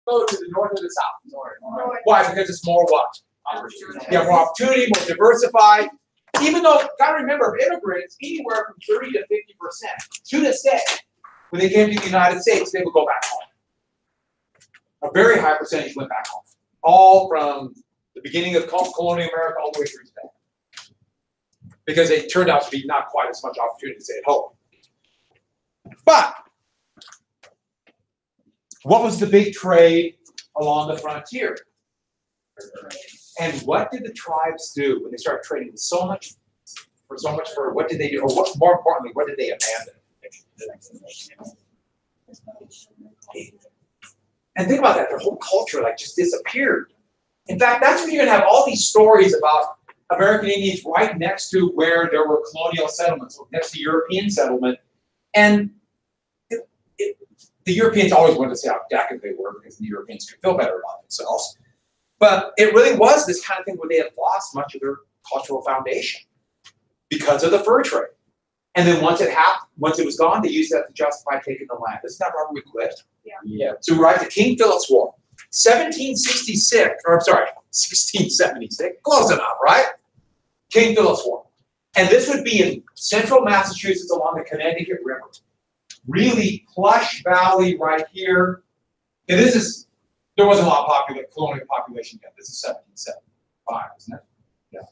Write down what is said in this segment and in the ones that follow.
go to the north or the south? North. Why? Because it's more what? Opportunity. You have more opportunity, more diversified. Even though, gotta remember, immigrants, anywhere from 30 to 50%, to this day, when they came to the United States, they would go back home. A very high percentage went back home. All from the beginning of colonial America all the way through today. Because it turned out to be not quite as much opportunity to stay at home. But what was the big trade along the frontier? And what did the tribes do when they started trading so much for what did they do? Or what, more importantly, what did they abandon? And think about that, their whole culture like just disappeared. In fact, that's when you're gonna have all these stories about American Indians right next to where there were colonial settlements, next to European settlement. And the Europeans always wanted to say how decadent they were because the Europeans could feel better about themselves. But it really was this kind of thing where they had lost much of their cultural foundation because of the fur trade. And then once it happened, once it was gone, they used that to justify taking the land. Isn't that why we quit? Yeah. So we're right to King Philip's War. 1766, or I'm sorry, 1676, close enough, right? King Philip's War. And this would be in central Massachusetts along the Connecticut River. Really plush valley right here. And this is, there wasn't a lot of colonial population yet. This is 1775, isn't it? Yeah.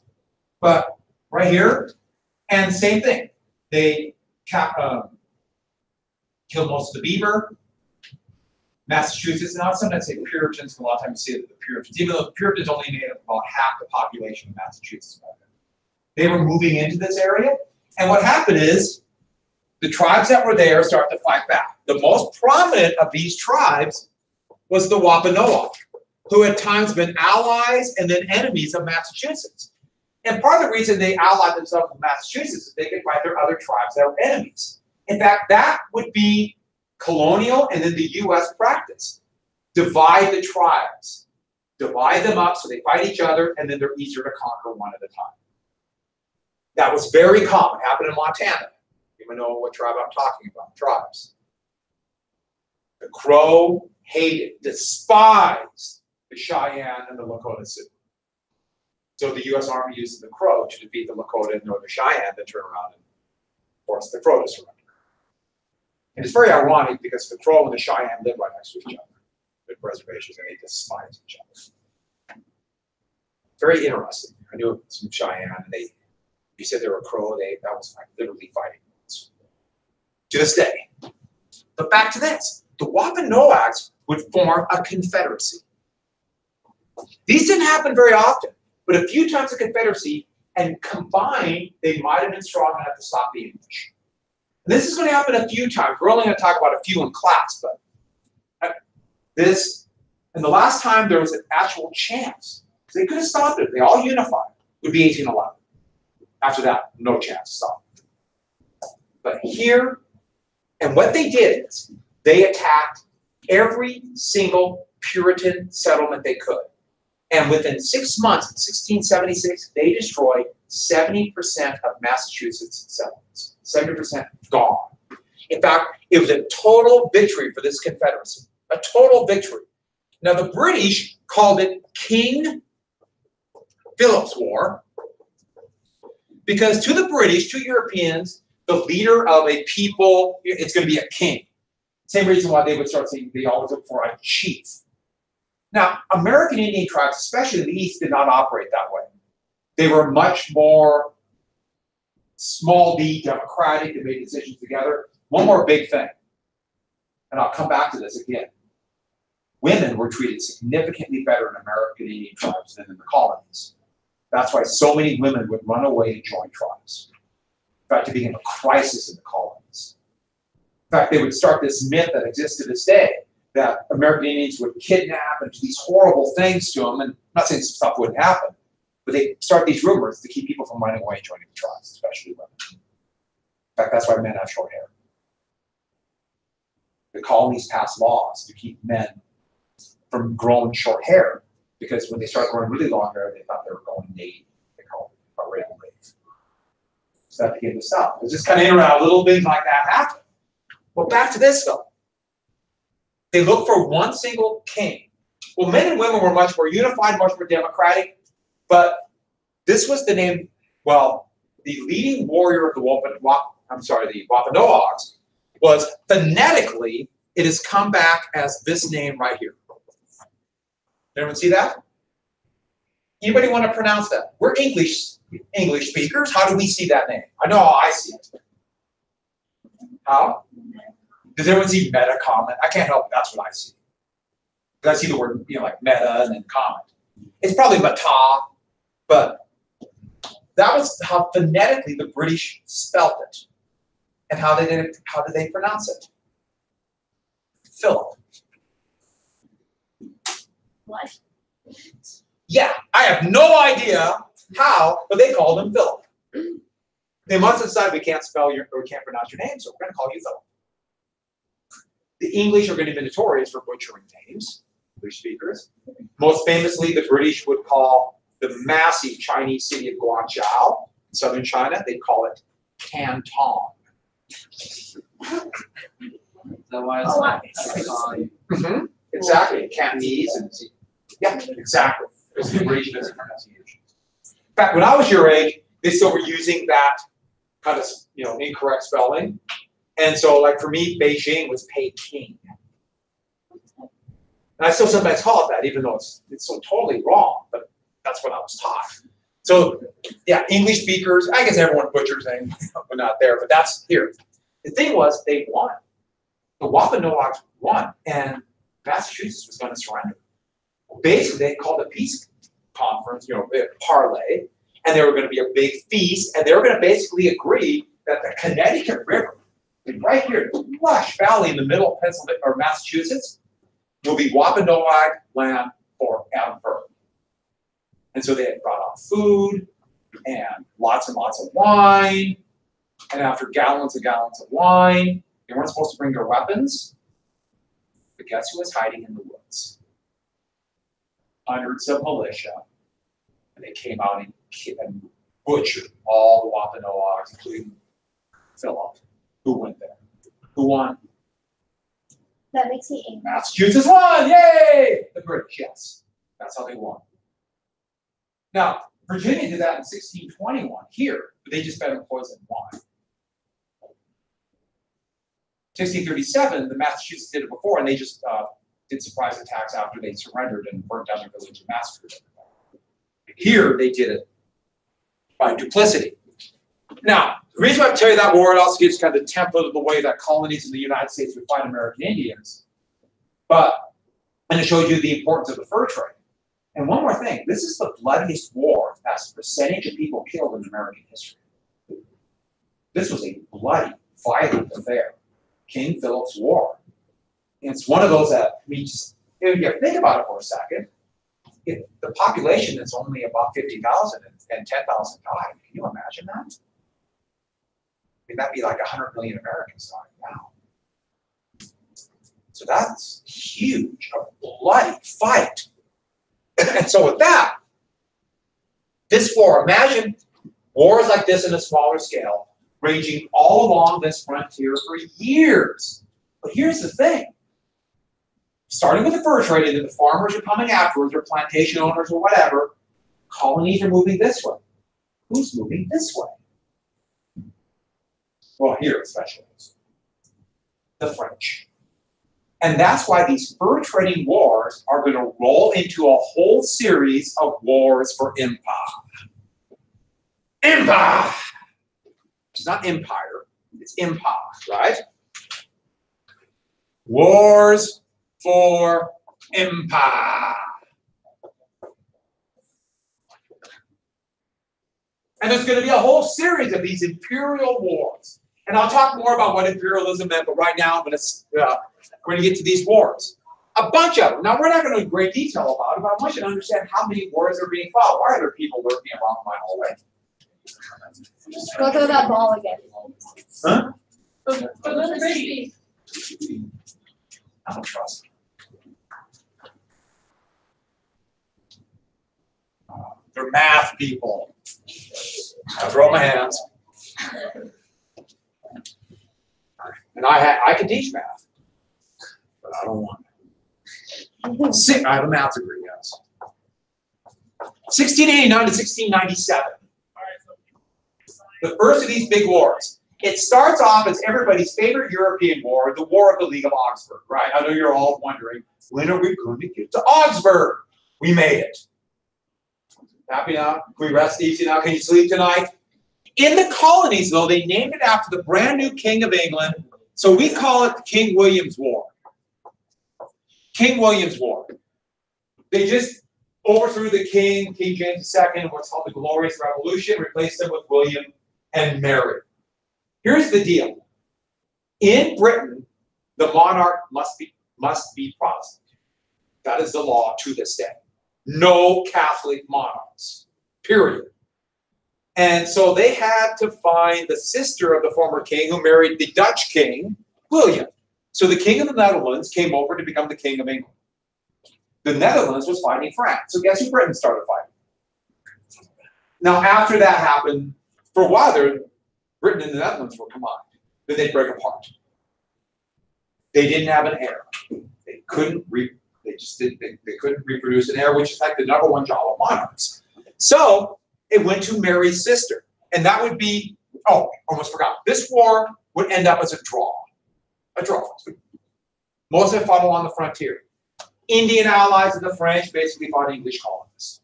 But right here, and same thing. They killed most of the beaver. Massachusetts, now sometimes say Puritans, and a lot of times you see that the Puritans, even though the Puritans only made up about half the population of Massachusetts. They were moving into this area, and what happened is the tribes that were there started to fight back. The most prominent of these tribes was the Wampanoag, who at times been allies and then enemies of Massachusetts. And part of the reason they allied themselves with Massachusetts is they could fight their other tribes that were enemies. In fact, that would be colonial and then the U.S. practice. Divide the tribes. Divide them up so they fight each other and then they're easier to conquer one at a time. That was very common. It happened in Montana. You know what tribe I'm talking about, tribes. The Crow hated, despised the Cheyenne and the Lakota Sioux. So the U.S. Army used the Crow to defeat the Lakota and Northern Cheyenne, then turn around and force the Crow to surrender. And it's very ironic because the Crow and the Cheyenne live right next to each other. With reservations, and they despise each other. Very interesting. I knew some Cheyenne, and you said they were a Crow, that was like literally fighting. To this day. But back to this. The Wampanoags would form a confederacy. These didn't happen very often, but a few times a confederacy, and combined, they might have been strong enough to stop the English. And this is going to happen a few times. We're only going to talk about a few in class, but this, and the last time there was an actual chance, because they could have stopped it, they all unified, would be 1811. After that, no chance to stop it. But here, and what they did is, they attacked every single Puritan settlement they could. And within 6 months, in 1676, they destroyed 70% of Massachusetts settlements. 70% gone. In fact, it was a total victory for this Confederacy. A total victory. Now, the British called it King Philip's War because to the British, to Europeans, the leader of a people, it's going to be a king. Same reason why they would start saying they always look for a chief. Now, American Indian tribes, especially in the East, did not operate that way. They were much more small d, democratic, they made decisions together. One more big thing, and I'll come back to this again. Women were treated significantly better in American Indian tribes than in the colonies. That's why so many women would run away and join tribes. In fact, it became a crisis in the colonies. In fact, they would start this myth that exists to this day, that American Indians would kidnap and do these horrible things to them, and I'm not saying stuff wouldn't happen, but they start these rumors to keep people from running away and joining the tribes, especially women. In fact, that's why men have short hair. The colonies passed laws to keep men from growing short hair, because when they started growing really long hair, they thought they were going native. They called it a raven native. So that became the South. It's just kind of in around little things like that happen. Well, back to this though. They looked for one single king. Well, men and women were much more unified, much more democratic, but this was the name, well, the leading warrior of the Wampanoags was phonetically, it has come back as this name right here. Anyone see that? Anybody want to pronounce that? We're English speakers. How do we see that name? I know how I see it. How? Does everyone see meta comet? I can't help it. That's what I see. Because I see the word, like meta and then comet. It's probably mata, but that was how phonetically the British spelled it. And how did they pronounce it? Philip. What? Yeah, I have no idea how, but they called him Philip. They must have decided we can't pronounce your name, so we're going to call you Philip. The English are going to be notorious for butchering names, English speakers. Most famously, the British would call the massive Chinese city of Guangzhou in southern China, they'd call it Canton. Exactly, Cantonese and yeah, exactly. It's the British pronunciation. In fact, when I was your age, they still were using that kind of incorrect spelling, and so like for me, Beijing was Peking, and I still sometimes call it that, even though it's so totally wrong. But that's what I was taught. So yeah, English speakers. I guess everyone butchers names, but not there. But that's here. The thing was, they won. The Wampanoags won, and Massachusetts was going to surrender. Basically, they called a peace conference, a parlay, and there were going to be a big feast, and they were going to basically agree that the Connecticut River, right here, the lush valley in the middle of Pennsylvania or Massachusetts, will be Wampanoag land forever. And so they had brought out food and lots of wine, and after gallons and gallons of wine, they weren't supposed to bring their weapons, but guess who was hiding in the woods? Hundreds of militia, and they came out and butchered all the Wampanoags, including Philip, who went there. Who won? That makes me angry. Massachusetts won! Yay! The British, yes. That's how they won. Now, Virginia did that in 1621 here, but they just fed them poisoned wine. 1637, the Massachusetts did it before, and they just did surprise attacks after they surrendered and burnt down their village and massacred everybody. Here, they did it by duplicity. Now, the reason why I tell you that war, it also gives kind of the template of the way that colonies in the United States would fight American Indians. And it shows you the importance of the fur trade. And one more thing, this is the bloodiest war as a percentage of people killed in American history. This was a bloody, violent affair. King Philip's War. And it's one of those that means, if you think about it for a second, if the population is only about 50,000 and 10,000 died, can you imagine that? I mean, that'd be like 100 million Americans dying now. So that's huge, a bloody fight. And so with that, this war, imagine wars like this in a smaller scale, raging all along this frontier for years. But here's the thing. Starting with the fur trade, and then the farmers are coming afterwards, or plantation owners or whatever, colonies are moving this way. Who's moving this way? Well, here especially. The French. And that's why these fur trading wars are going to roll into a whole series of wars for empire. Empire! It's not empire, it's empire, right? Wars for empire. And there's going to be a whole series of these imperial wars. And I'll talk more about what imperialism meant, but right now we're going to get to these wars. A bunch of them. Now, we're not going to go into great detail about it, but I want you to understand how many wars are being fought. Why are there people lurking around my hallway? Go throw that ball again. Huh? I I don't trust them. They're math people. I throw my hands. And I can teach math. but I don't want it. I have a math degree, yes. 1689 to 1697. The first of these big wars. It starts off as everybody's favorite European war, the War of the League of Augsburg, right? I know you're all wondering, when are we going to get to Augsburg? We made it. Happy now? Can we rest easy now? Can you sleep tonight? In the colonies, though, they named it after the brand new King of England, so we call it the King William's War. King William's War. They just overthrew the king, King James II, what's called the Glorious Revolution, replaced him with William and Mary. Here's the deal. In Britain, the monarch must be Protestant. That is the law to this day. No Catholic monarchs, period. And so they had to find the sister of the former king who married the Dutch king, William. So the king of the Netherlands came over to become the king of England. The Netherlands was fighting France. So guess who Britain started fighting? Now, after that happened, for a while there, Britain and the Netherlands were combined. Then they'd break apart. They didn't have an heir. They couldn't they couldn't reproduce an heir, which is like the #1 job of monarchs. So it went to Mary's sister. And that would be, oh, almost forgot. This war would end up as a draw. A draw. Most of it fought along the frontier. Indian allies of the French basically fought English colonists.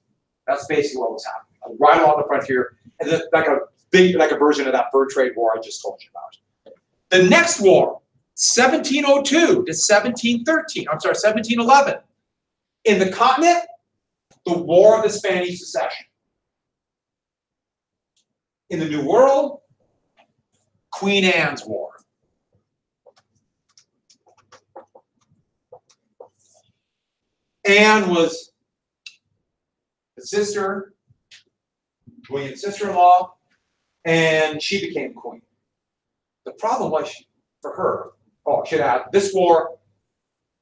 That's basically what was happening. Right along the frontier, and then like a version of that fur trade war I just told you about. The next war, 1702 to 1713. I'm sorry, 1711. In the continent, the War of the Spanish Succession. In the New World, Queen Anne's War. Anne was the sister, William's sister-in-law, and she became queen. The problem was for her, oh, I should add, this war,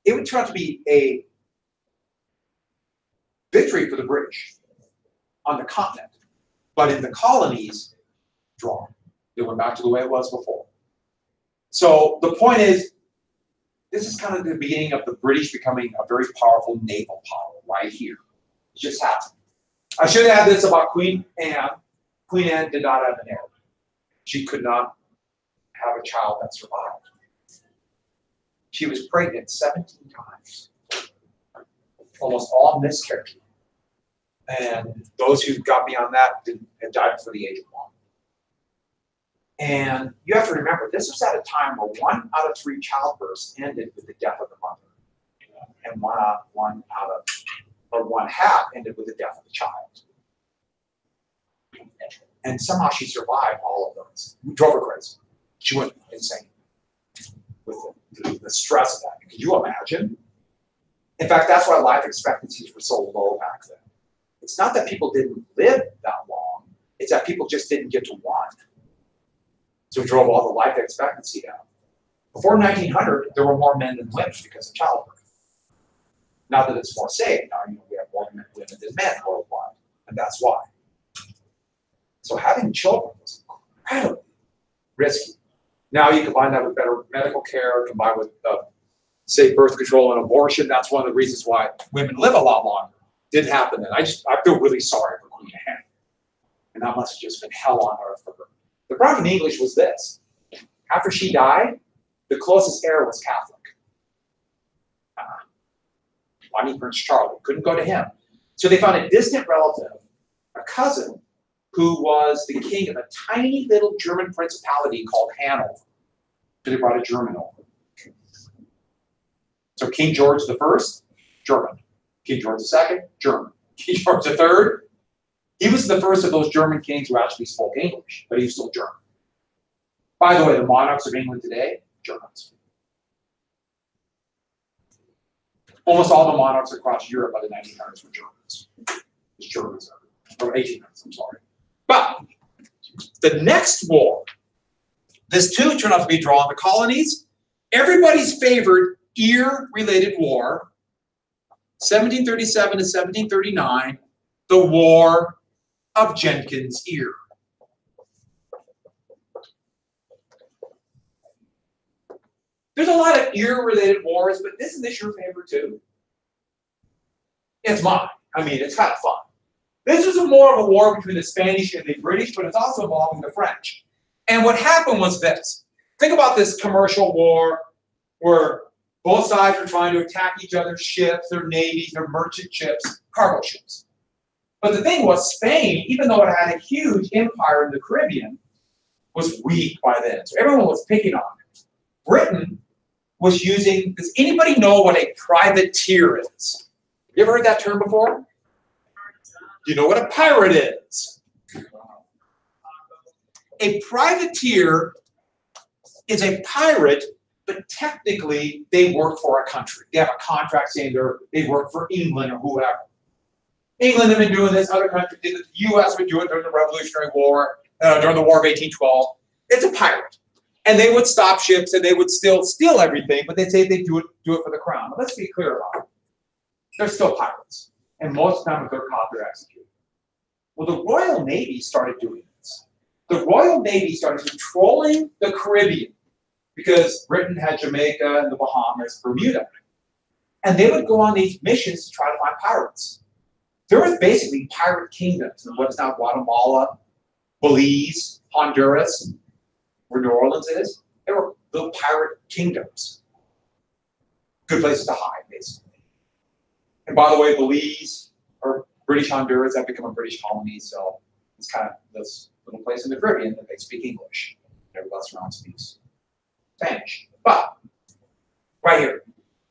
it would turn out to be a victory for the British on the continent, but in the colonies, draw. They went back to the way it was before. So the point is, this is kind of the beginning of the British becoming a very powerful naval power right here. It just happened. I should add this about Queen Anne. Queen Anne did not have an heir. She could not have a child that survived. She was pregnant 17 times. Almost all miscarried. And those who got beyond that had died before the age of 1. And you have to remember, this was at a time where 1 out of 3 childbirths ended with the death of the mother. And one half ended with the death of the child. And somehow she survived all of those. We drove her crazy. She went insane with the stress of that. Could you imagine? In fact, that's why life expectancies were so low back then. It's not that people didn't live that long. It's that people just didn't get to 1. So it drove all the life expectancy down. Before 1900, there were more men than women because of childbirth. Now that it's more safe, now we have more women than men worldwide, and that's why. So having children was incredibly risky. Now you combine that with better medical care, combined with safe birth control and abortion. That's one of the reasons why women live a lot longer. Didn't happen then. I feel really sorry for Queen Anne, and that must have just been hell on earth for her. The problem in English was this. After she died, the closest heir was Catholic. I mean, Prince Charles. Couldn't go to him. So they found a distant relative, a cousin, who was the king of a tiny little German principality called Hanover. So they brought a German over. So King George I, German. King George II, German. King George III, he was the first of those German kings who actually spoke English, but he was still German. By the way, the monarchs of England today, Germans. Almost all the monarchs across Europe by the 1900s were Germans. Germans, or 1800s, I'm sorry. But the next war, this too turned out to be a draw in the colonies. Everybody's favorite ear-related war, 1737 to 1739, the War of Jenkins' Ear. There's a lot of ear-related wars, but isn't this your favorite too? It's mine. I mean, it's kind of fun. This was more of a war between the Spanish and the British, but it's also involving the French. And what happened was this. Think about this commercial war where both sides were trying to attack each other's ships, their navies, their merchant ships, cargo ships. But the thing was, Spain, even though it had a huge empire in the Caribbean, was weak by then. So everyone was picking on it. Britain was using, does anybody know what a privateer is? You ever heard that term before? Do you know what a pirate is? A privateer is a pirate, but technically they work for a country. They have a contract saying they work for England or whoever. England had been doing this, other countries did it, the US would do it during the Revolutionary War, during the War of 1812. It's a pirate. And they would stop ships and they would still steal everything, but they'd say they'd do it for the crown. But let's be clear about it. They're still pirates. And most of the time if they're caught, they're executed. Well, the Royal Navy started doing this. The Royal Navy started controlling the Caribbean because Britain had Jamaica and the Bahamas, Bermuda. And they would go on these missions to try to find pirates. There was basically pirate kingdoms in what is now Guatemala, Belize, Honduras, where New Orleans is. There were little pirate kingdoms. Good places to hide, basically. And by the way, Belize, or British Honduras, have become a British colony, so it's kind of this little place in the Caribbean that they speak English. Everybody else around speaks Spanish. But, right here,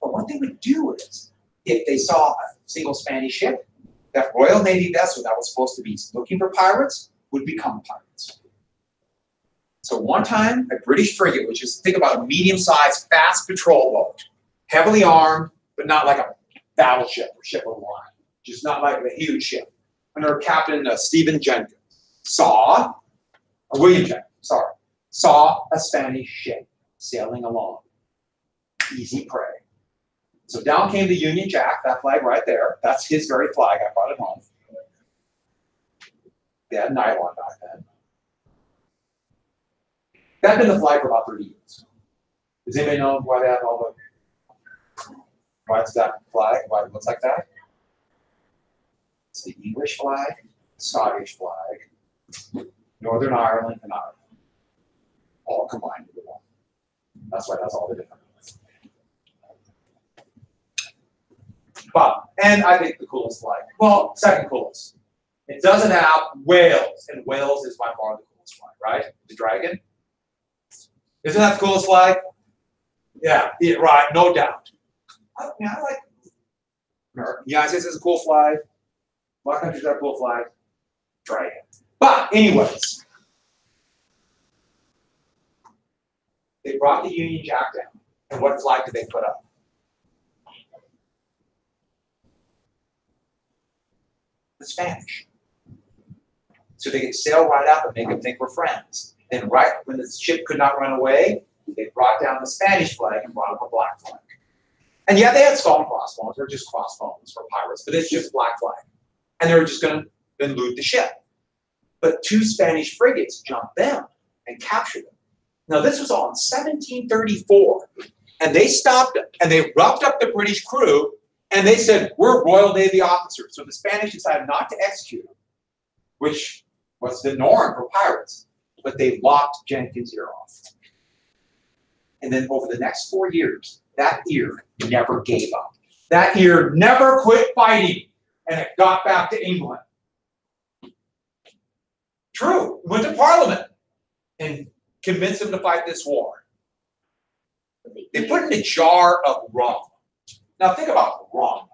but what they would do is, if they saw a single Spanish ship, that Royal Navy vessel that was supposed to be looking for pirates would become pirates. So one time, a British frigate, which is, think about a medium-sized, fast patrol boat, heavily armed, but not like a battleship or ship of the line, just not like a huge ship. Under Captain William Jenkins, saw a Spanish ship sailing along. Easy prey. So down came the Union Jack, that flag right there. That's his very flag. I brought it home. They had nylon back then. That had been the flag for about 30 years. Does anybody know why they have all why it's that flag? Why it looks like that? It's the English flag, Scottish flag, Northern Ireland, and Ireland. All combined into one. That's why that's all the different. But, and I think the coolest flag, well, second coolest. It doesn't have Wales, and Wales is by far the coolest flag, right? The dragon. Isn't that the coolest flag? Yeah, right, no doubt. I like America. The United States is a cool flag. A lot of countries have a cool flag. Dragon. But, anyways, they brought the Union Jack down. And what flag did they put up? The Spanish. So they could sail right up and make them think we're friends. Then right when the ship could not run away, they brought down the Spanish flag and brought up a black flag. And yeah, they had skull and crossbones. They're just crossbones for pirates, but it's just a black flag. And they were just going to then loot the ship. But two Spanish frigates jumped them and captured them. Now this was all in 1734. And they stopped them and they roughed up the British crew. And they said, we're Royal Navy officers. So the Spanish decided not to execute them, which was the norm for pirates. But they lopped Jenkins' ear off. And then over the next 4 years, that ear never gave up. That ear never quit fighting. And it got back to England. True. Went to Parliament and convinced them to fight this war. They put it in a jar of rum. Now think about rum.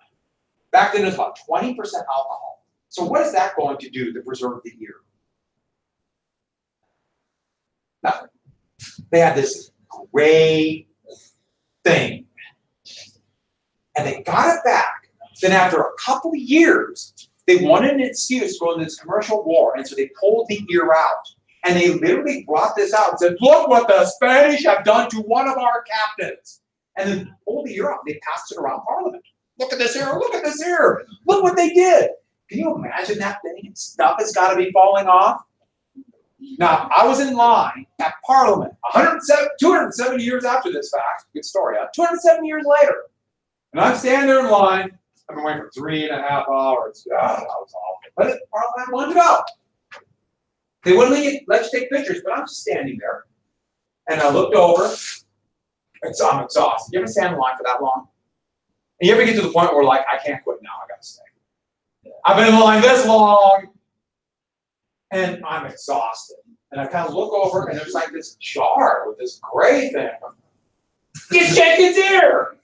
Back then it was about 20% alcohol. So what is that going to do to preserve the ear? Nothing. They had this gray thing. And they got it back. Then after a couple of years, they wanted an excuse to go into this commercial war. And so they pulled the ear out. And they literally brought this out and said, look what the Spanish have done to one of our captains. And then pulled the ear out. They passed it around Parliament. Look at this ear. Look at this ear. Look what they did. Can you imagine that thing? Stuff has got to be falling off. Now, I was in line at Parliament 270 years after this fact. Good story, huh? 270 years later. And I'm standing there in line. I've been waiting for 3.5 hours. God, that was awful. But Parliament wanted to go. They wouldn't let you take pictures, but I'm just standing there. And I looked over. I'm exhausted. You ever stand in line for that long? And you ever get to the point where, like, I can't quit now, I gotta stay. I've been in line this long, and I'm exhausted. And I kind of look over, and there's like this jar with this gray thing. Get Jenkins here!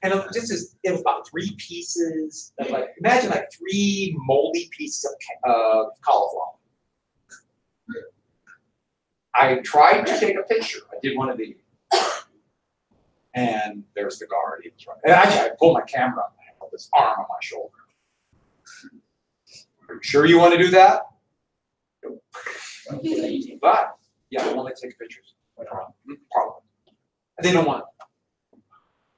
And it was about 3 pieces of, like, imagine like 3 moldy pieces of cauliflower. I tried to take a picture. I did one of these. And there's the guard. He was right. And actually, I pulled my camera up and I put this arm on my shoulder. Are you sure you want to do that? But, yeah, I want to take pictures. Parliament. And they don't want it.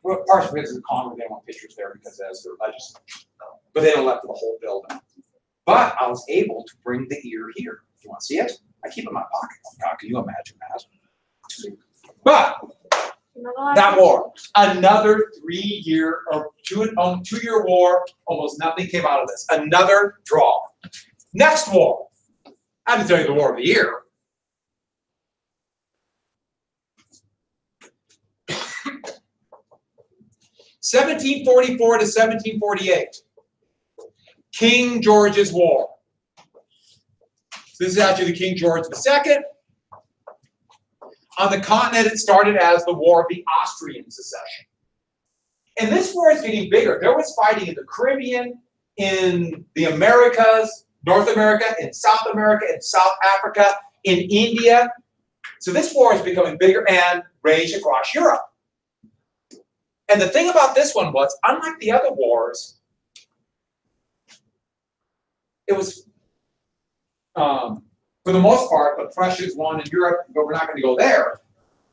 Well, partially because of Congress, they don't want pictures there because as their legislature. But they don't let for the whole building. But I was able to bring the ear here. You want to see it? I keep it in my pocket. Oh, God, can you imagine that? But that war, another 3-year or 2-year war, almost nothing came out of this. Another draw. Next war. I have to tell you the war of the year. (1744 to 1748). King George's War. This is actually the King George II. On the continent, it started as the War of the Austrian Succession. And this war is getting bigger. There was fighting in the Caribbean, in the Americas, North America, in South America, in South Africa, in India. So this war is becoming bigger and raged across Europe. And the thing about this one was, unlike the other wars, it was, for the most part, the Prussians won in Europe, but we're not going to go there.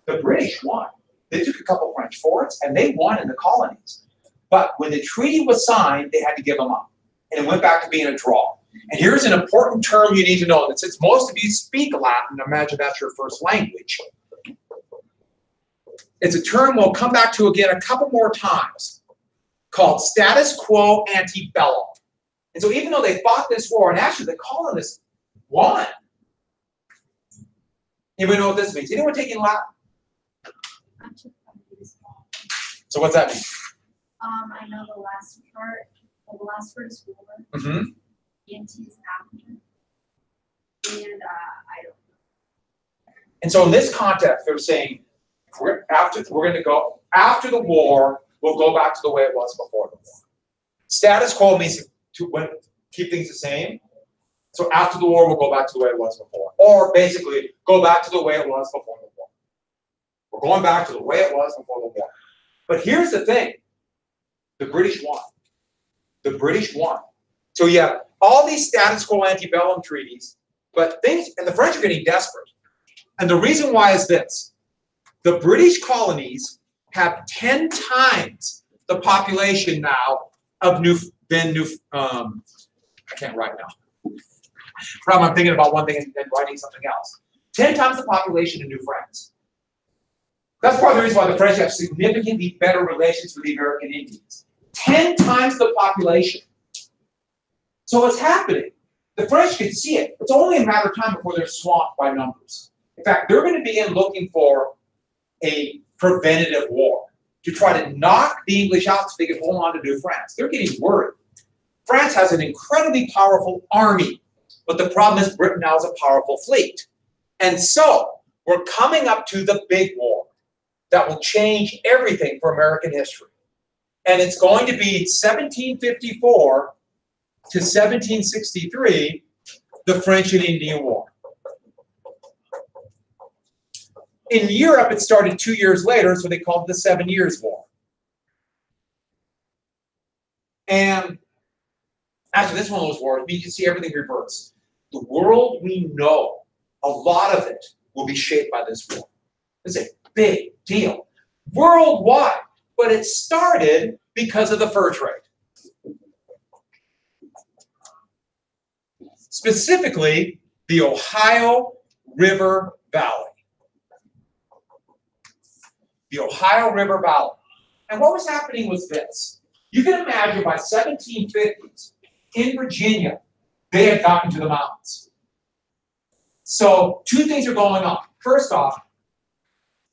The British won. They took a couple French forts, and they won in the colonies. But when the treaty was signed, they had to give them up. And it went back to being a draw. And here's an important term you need to know that since most of you speak Latin, imagine that's your first language. It's a term we'll come back to again a couple more times, called status quo ante bellum. And so even though they fought this war, and actually the colonists won. Anybody know what this means? Anyone taking Latin? So what's that mean? I know the last part. The last word is war. Mm-hmm. Ante is after. And I don't know. And so in this context, they're saying we're going to go after the war. We'll go back to the way it was before the war. Status quo means to keep things the same. So after the war, we'll go back to the way it was before. Or basically, go back to the way it was before the war. We're going back to the way it was before the war. But here's the thing. The British won. The British won. So you have all these status quo antebellum treaties, but things, and the French are getting desperate. And the reason why is this. The British colonies have 10 times the population now of I can't write now. Problem, I'm thinking about one thing and writing something else. 10 times the population of New France. That's part of the reason why the French have significantly better relations with the American Indians. 10 times the population. So what's happening? The French can see it. It's only a matter of time before they're swamped by numbers. In fact, they're going to begin looking for a preventative war to try to knock the English out so they can hold on to New France. They're getting worried. France has an incredibly powerful army, but the problem is Britain now has a powerful fleet. And so we're coming up to the big war that will change everything for American history. And it's going to be 1754 to 1763, the French and Indian War. In Europe, it started 2 years later, so they called it the 7 Years' War. And actually, this is one of those wars, you can see everything reverse. The world we know, a lot of it will be shaped by this war. It's a big deal. Worldwide. But it started because of the fur trade. Specifically, the Ohio River Valley. The Ohio River Valley. And what was happening was this. You can imagine by 1750s, in Virginia, they had gotten to the mountains. So two things are going on. First off,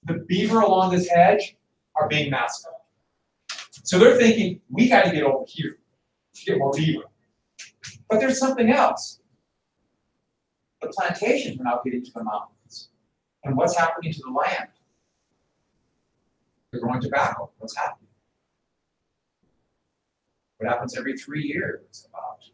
the beaver along this hedge are being massacred. So they're thinking, we got to get over here to get more beaver. But there's something else. The plantations are now getting to the mountains. And what's happening to the land? They're growing tobacco. What's happening? What happens every 3 years about?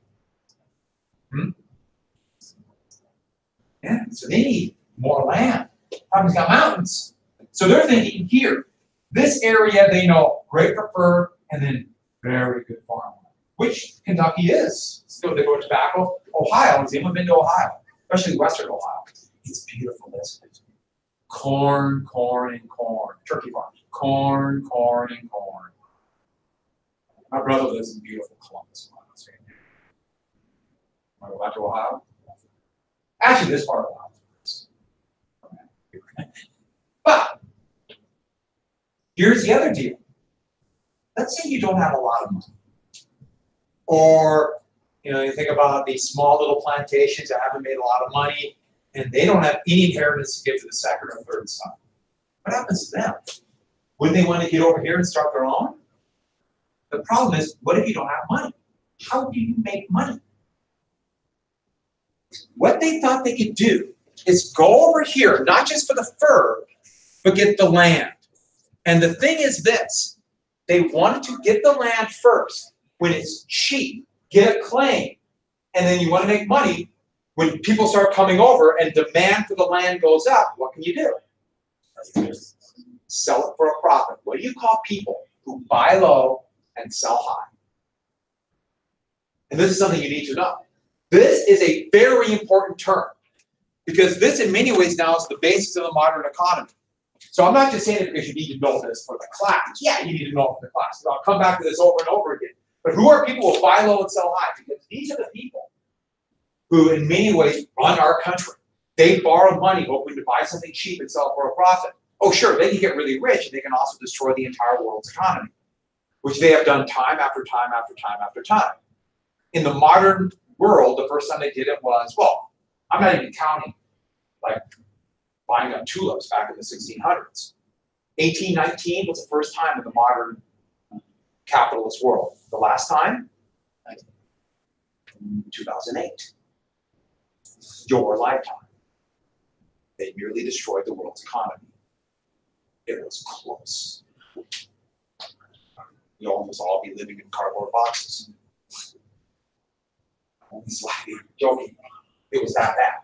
Yeah, so they need more land. Problem's got mountains. So they're thinking here, this area they know, great for fur, and then very good farmland, which Kentucky is. Still, they grow tobacco. Ohio, has anyone been to Ohio? Especially western Ohio. It's beautiful, isn't it? Corn, corn, and corn. Turkey farm. Corn, corn, and corn. My brother lives in beautiful Columbus. Want to go back to Ohio? Actually, this part of Ohio. But here's the other deal. Let's say you don't have a lot of money. Or, you think about these small little plantations that haven't made a lot of money, and they don't have any inheritance to give to the second or third son. What happens to them? Would they want to get over here and start their own? The problem is, what if you don't have money? How do you make money? What they thought they could do is go over here, not just for the fur, but get the land. And the thing is this, they wanted to get the land first when it's cheap, get a claim, and then you want to make money. When people start coming over and demand for the land goes up, what can you do? Sell it for a profit. What do you call people who buy low and sell high? And this is something you need to know. This is a very important term because this in many ways now is the basis of the modern economy. So I'm not just saying it because you need to know this for the class. Yeah, you need to know it for the class. So I'll come back to this over and over again. But who are people who buy low and sell high? Because these are the people who in many ways run our country. They borrow money hoping to buy something cheap and sell for a profit. Oh, sure, they can get really rich and they can also destroy the entire world's economy, which they have done time after time after time after time. In the modern world, the first time they did it was, well, I'm not even counting like buying up tulips back in the 1600s. 1819 was the first time in the modern capitalist world. The last time? 2008. Your lifetime. They nearly destroyed the world's economy. It was close. You'll almost all be living in cardboard boxes. I'm only laughing, joking. It was that bad.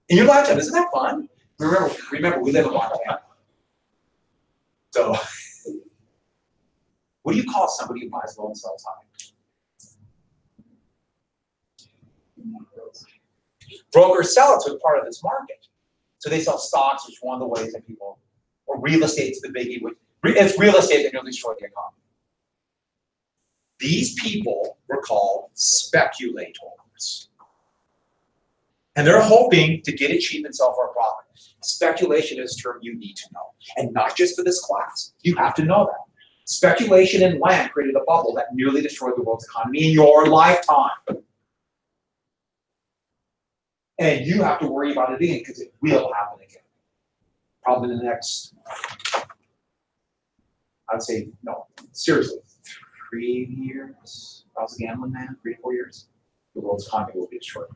In your lifetime, isn't that fun? Remember, we live in Montana. So, what do you call somebody who buys low and sells high? Brokers sell it to a part of this market. So they sell stocks, which is one of the ways that people, or real estate's the biggie. It's real estate that nearly destroyed the economy. These people were called speculators. And they're hoping to get it cheap and sell for a profit. Speculation is a term you need to know. And not just for this class. You have to know that. Speculation in land created a bubble that nearly destroyed the world's economy in your lifetime. And you have to worry about it again because it will happen again. Probably in the next, I'd say, no, seriously, 3 years. If I was a gambling man, 3 to 4 years, the world's economy will be destroyed.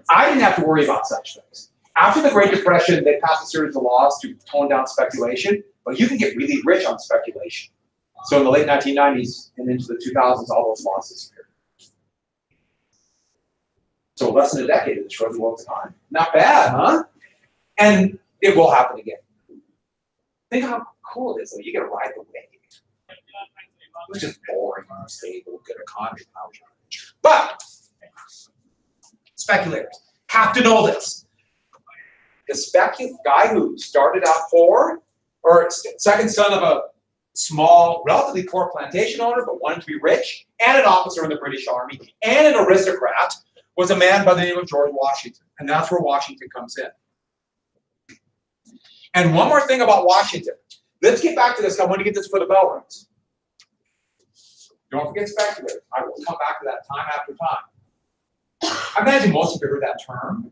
I didn't have to worry about such things. After the Great Depression, they passed a series of laws to tone down speculation, but you can get really rich on speculation. So in the late 1990s and into the 2000s, all those laws disappeared. So less than a decade, it destroyed the world's economy. Not bad, huh? And it will happen again. Think how cool it is, though. You get to ride the wave. It was just boring, unstable, good economy. But speculators have to know this. The guy who started out poor, or second son of a small, relatively poor plantation owner, but wanted to be rich, and an officer in the British Army, and an aristocrat, was a man by the name of George Washington. And that's where Washington comes in. And one more thing about Washington. Let's get back to this. I want to get this for the bell rings. Don't forget speculative. I will come back to that time after time. I imagine most of you heard that term.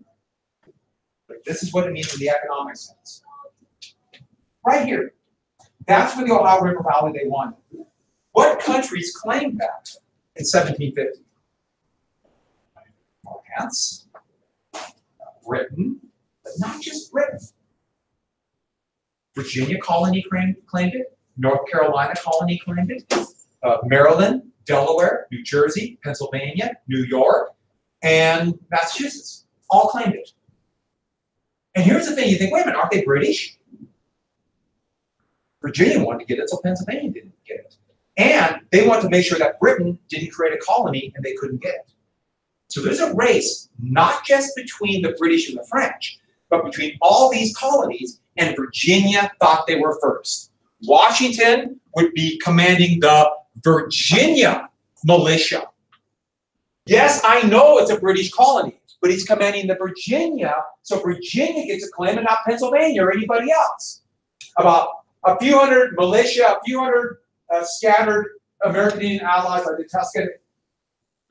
But this is what it means in the economic sense. Right here. That's where the Ohio River Valley they won. What countries claimed that in 1750? France, Britain, but not just Britain. Virginia colony claimed it. North Carolina colony claimed it. Maryland, Delaware, New Jersey, Pennsylvania, New York, and Massachusetts all claimed it. And here's the thing, you think, wait a minute, aren't they British? Virginia wanted to get it, so Pennsylvania didn't get it. And they wanted to make sure that Britain didn't create a colony and they couldn't get it. So there's a race, not just between the British and the French, but between all these colonies, and Virginia thought they were first. Washington would be commanding the Virginia militia. Yes, I know it's a British colony, but he's commanding the Virginia, so Virginia gets a claim and not Pennsylvania or anybody else. About a few hundred militia, a few hundred scattered American Indian allies like the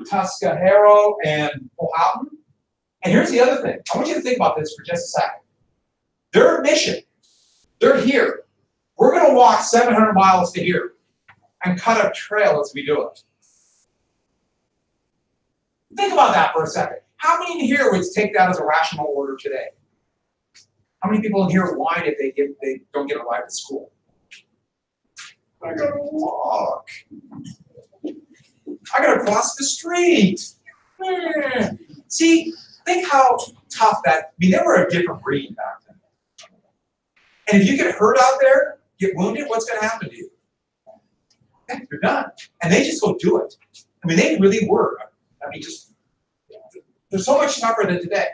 Tuscahero and Powhatan. And here's the other thing. I want you to think about this for just a second. Their mission, they're here. We're going to walk 700 miles to here and cut a trail as we do it. Think about that for a second. How many in here would take that as a rational order today? How many people in here whine if they don't get a ride to school? I gotta walk. I gotta cross the street. See, think how tough that. I mean, they were a different breed back then. And if you get hurt out there, get wounded, what's going to happen to you? You're done. And they just go do it. I mean, they really were. I mean, just they're so much tougher than today,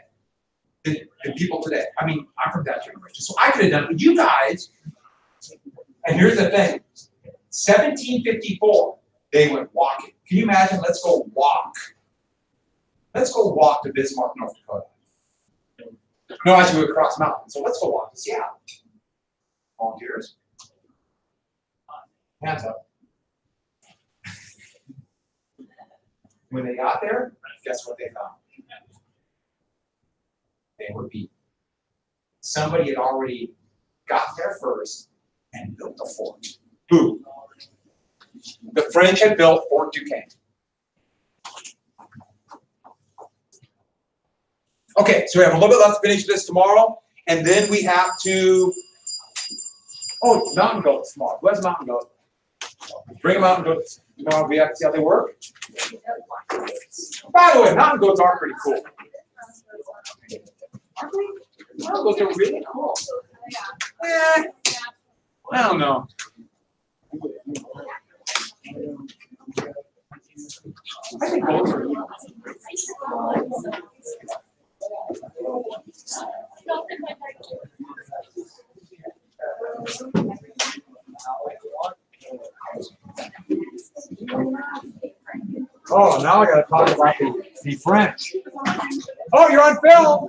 than people today. I mean, I'm from that generation, so I could have done it. But you guys, and here's the thing: 1754, they went walking. Can you imagine? Let's go walk. Let's go walk to Bismarck, North Dakota. No, actually, we would cross mountains. So let's go walk to Seattle. Volunteers? Hands up. When they got there, guess what they found? They were beaten. Somebody had already got there first and built a fort. Who? The French had built Fort Duquesne. Okay, so we have a little bit left to finish this tomorrow, and then we have to. Oh, mountain goats tomorrow. Who has a mountain goat? Bring a mountain goat tomorrow. We have to see how they work. By the way, mountain goats are pretty cool. Aren't they? Mountain goats are really cool. I don't know. I think goats are cool. Oh, now I got to talk about the French. Oh, you're on film.